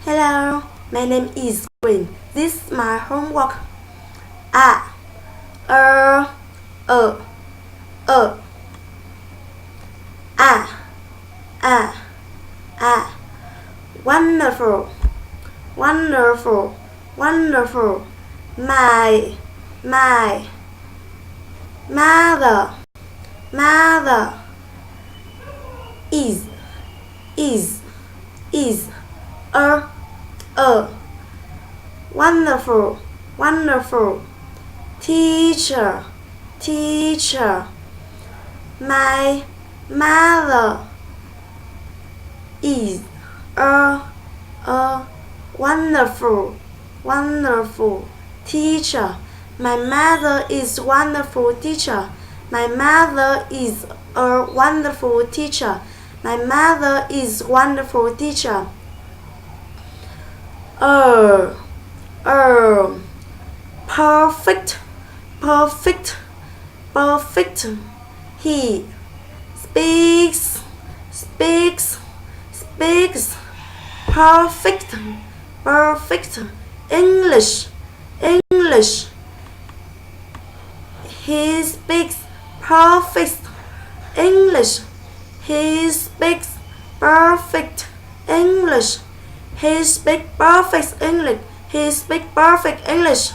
Hello, my name is Green. This is my homework. A, a, a, a, a, a, a. Wonderful, wonderful, wonderful. My mother, mother. Is a wonderful, wonderful. Teacher, teacher. My mother is a wonderful, wonderful teacher. My mother is wonderful teacher. My mother is a wonderful teacher. My mother is wonderful teacher. Perfect, perfect, perfect. He speaks, speaks, speaks. Perfect, perfect. English, English. He speaks perfect English. He speaks perfect English. He speaks perfect English. He speaks perfect English.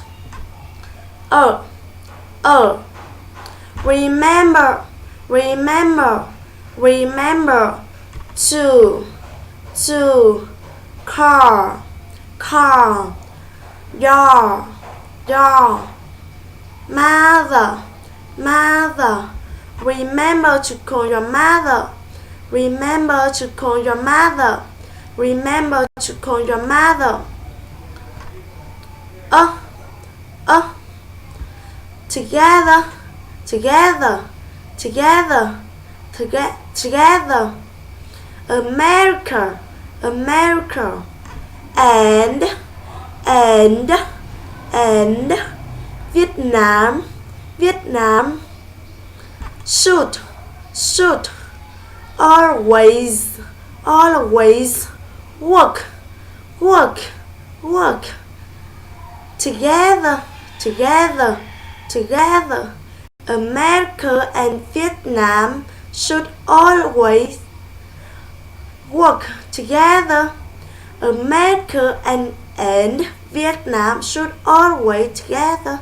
Remember, remember, remember. To car, car. Your mother, mother. Remember to call your mother. Remember to call your mother. Remember to call your mother. Together, together, together, together. America, America. And Vietnam, Vietnam. Should, always, always. Work, work, work. Together, together, together. America and Vietnam should always work together. America and Vietnam should always together.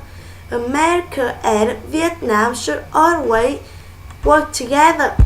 America and Vietnam should always work together.